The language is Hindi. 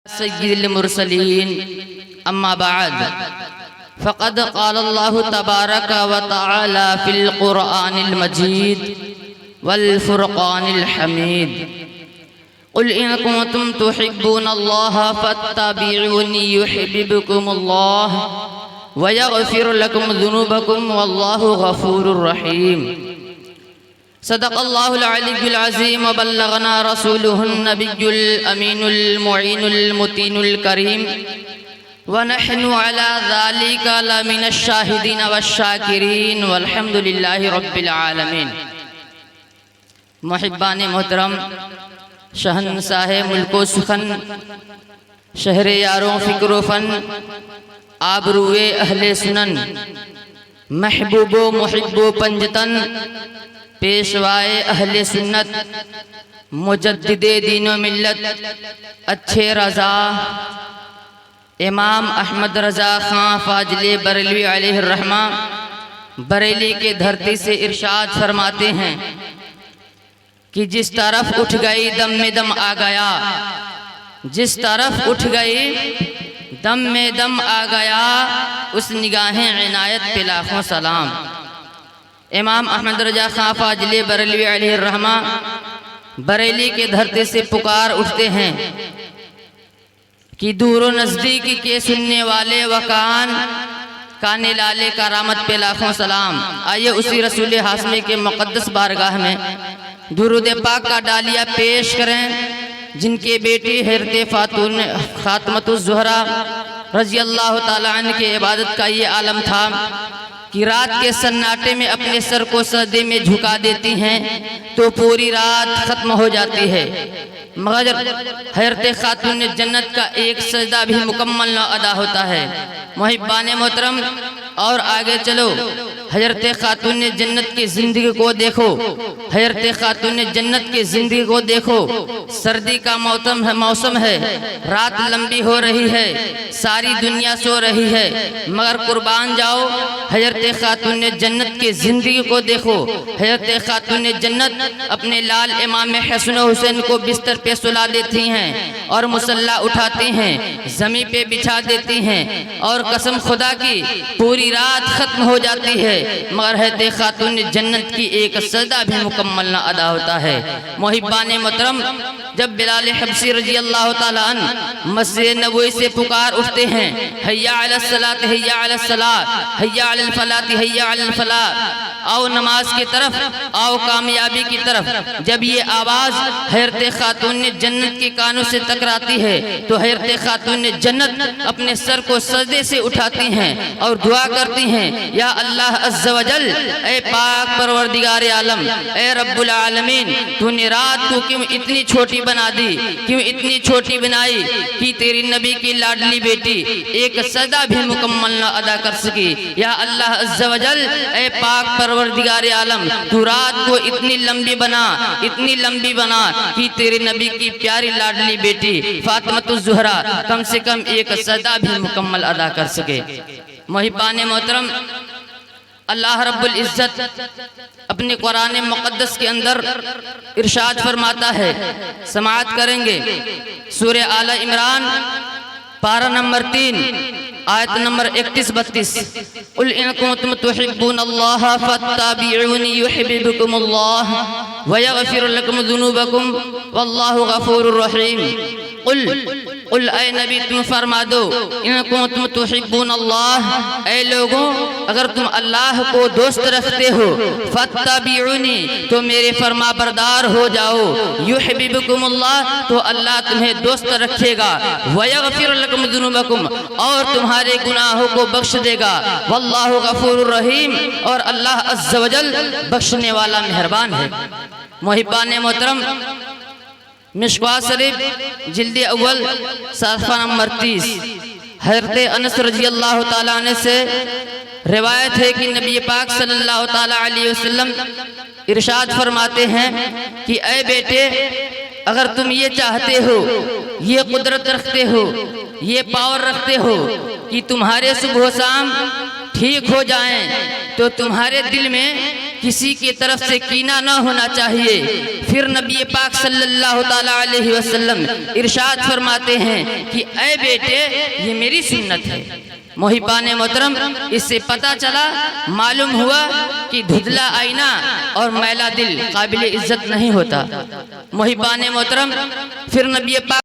सय्यिदुल मुरसलीन अम्मा बाद फ़क़द क़ाल अल्लाहु तबारक व तआला फ़िल क़ुरआनिल मजीद वल फ़ुरक़ानिल हमीद क़ुल इन कुन्तुम तुहिब्बूनल्लाह फ़त्तबिऊनी युहिब्बुकुमुल्लाह व यग़फ़िर लकुम ज़ुनूबकुम वल्लाहु गफ़ूरुर रहीम। सदक़ल्लाहुल अलीयुल अज़ीम व बल्लगना रसूलुहुन नबियुल अमीनुल मुईनुल मुतीनुल करीम व नहनु अला ज़ालिका लमिनश शाहिदीन वश्शाकिरीन वल्हम्दुलिल्लाहि रब्बिल आलमीन। मुहिब्बान मोहतरम, शहंशाह मुल्को सुखन, शहर यारों फ़िक्र फ़न, आबरूए अहले सुनन, महबूबो मुहिब्बो पंजतन, पेशवाए अहले सुन्नत, मुजद्दिदे दीनो मिल्लत, अच्छे रज़ा इमाम अहमद रज़ा खां फाजिले बरेलवी अलैहि रहमा बरेली के धरती से इरशाद फरमाते हैं कि जिस तरफ उठ गई दम में दम आ गया, जिस तरफ उठ गई दम में दम आ गया, उस निगाहें इनायत पे लाखों सलाम। इमाम अहमद रज़ा खां फाजिले बरेलवी अलैहि रहमा बरेली के धरती से पुकार उठते हैं कि दूर नज़दीक के सुनने वाले वकान काने लाले करामत पे लाखों सलाम। आइए उसी रसूल हाशमी के मुक़द्दस बारगाह में दुरूद पाक का डालिया पेश करें, जिनके बेटी हज़रत फ़ातून ख़ातमतुज़ ज़ुहरा रज़ी अल्लाह ताला अन्हा के इबादत का ये आलम था कि रात के सन्नाटे में अपने सर को सजदे में झुका देती हैं तो पूरी रात ख़त्म हो जाती है, मगर हज़रत ख़ातून जन्नत का एक सजदा भी मुकम्मल न अदा होता है। मुहिब्बान मोहतरम, और आगे चलो, हज़रत ख़ातून जन्नत की ज़िंदगी को देखो, हज़रत ख़ातून जन्नत की ज़िंदगी को देखो। सर्दी का मौसम है, रात लंबी हो रही है, सारी दुनिया सो रही है, मगर कुर्बान जाओ, हज़रत ख़ातून जन्नत की ज़िंदगी को देखो। हज़रत ख़ातून जन्नत अपने लाल इमाम हसन हुसैन को बिस्तर पे सुला देती हैं और मुसल्ला उठाती हैं, ज़मीन पे बिछा देती हैं और कसम खुदा की पूरी रात ख़त्म हो जाती है, मगर हज़रत ख़ातून जन्नत की एक सजदा भी मुकम्मल न अदा होता है। मुहिब्बान मोहतरम, जब बिलाल हबशी रज़ी अल्लाह ताला अन्हु मस्जिद नबवी से पुकार उठते हैं, हय्या अलस सलात हय्या अलस सलात हय्या अलल फलात हय्या अलल फलात, आओ नमाज की तरफ, आओ कामयाबी की तरफ, जब ये आवाज़ हज़रत ख़ातून जन्नत के कानों से टकराती है तो हज़रत ख़ातून जन्नत अपने सर को सजदे से उठाती हैं और दुआ करती हैं, या अल्लाह अज़्ज़ व जल, ए पाक परवरदिगार आलम, ए रब्बुल आलमीन, तूने रात को क्यों इतनी छोटी बना दी, क्यों इतनी छोटी बनाई कि तेरी नबी की लाडली बेटी एक सजदा भी मुकम्मल न अदा कर सकी। या अल्लाह अज़्ज़ व जल, ए पाक परवरदिगार आलम, तू रात को इतनी लंबी बना, इतनी लंबी बना कि तेरे नबी की प्यारी लाडली बेटी फ़ातिमतुज़ ज़ुहरा कम से कम एक सजदा भी मुकम्मल अदा कर सके। मुहिब्बान मोहतरम, अल्लाह रब्बुल इज़्ज़त अपने कुरान मुक़द्दस के अंदर इरशाद फरमाता है, समाअत करेंगे, सूरह आला इमरान पारा नंबर 3 आयत नंबर 31-32, कुल इन कुन्तुम तुहिब्बूनल्लाह फत्तबिऊनी युहिब्बुकुमुल्लाह व यग़फिर लकुम ज़ुनूबकुम वल्लाहु गफ़ूरुर रहीम। कुल ऐ नबी तुम फरमा दो, इन कुन्तुम तुहिब्बूनल्लाह, ऐ लोगों अगर तुम अल्लाह को दोस्त रखते हो, फत्तबिऊनी, तो मेरे फरमा बरदार हो जाओ, युहिब्बुकुमुल्लाह, तो अल्लाह तुम्हें दोस्त रखेगा, व यग़फिर लकुम ज़ुनूबकुम, और तुम्हारे गुनाहों को बख्श देगा, वल्लाहु गफ़ूरुर रहीम, और अल्लाह अज़्ज़ व जल बख्शने वाला मेहरबान है। मुहिब्बान मोहतरम, मिशकात शरीफ जिल्द अव्वल सफ़ा नंबर 30 हज़रत अनस रज़ी अल्लाह ताला अन्हु से रिवायत है कि नबी पाक सल्लल्लाहु ताला अलैहि वसल्लम इरशाद फरमाते हैं कि ऐ बेटे, अगर तुम ये चाहते हो, ये कुदरत रखते हो, ये पावर रखते हो कि तुम्हारे सुबह शाम ठीक हो जाएं, तो तुम्हारे दिल में किसी की तरफ से कीना न होना चाहिए। फिर नबी पाक सल्लल्लाहु ताला अलैहि वसल्लम इरशाद फरमाते हैं कि ऐ बेटे, ये मेरी सुन्नत है। मोहिबान मोहतरम, इससे पता चला, मालूम हुआ कि धुंधला आईना और मैला दिल काबिल इज्जत नहीं होता। मोहिबान मोहतरम, फिर नबी पाक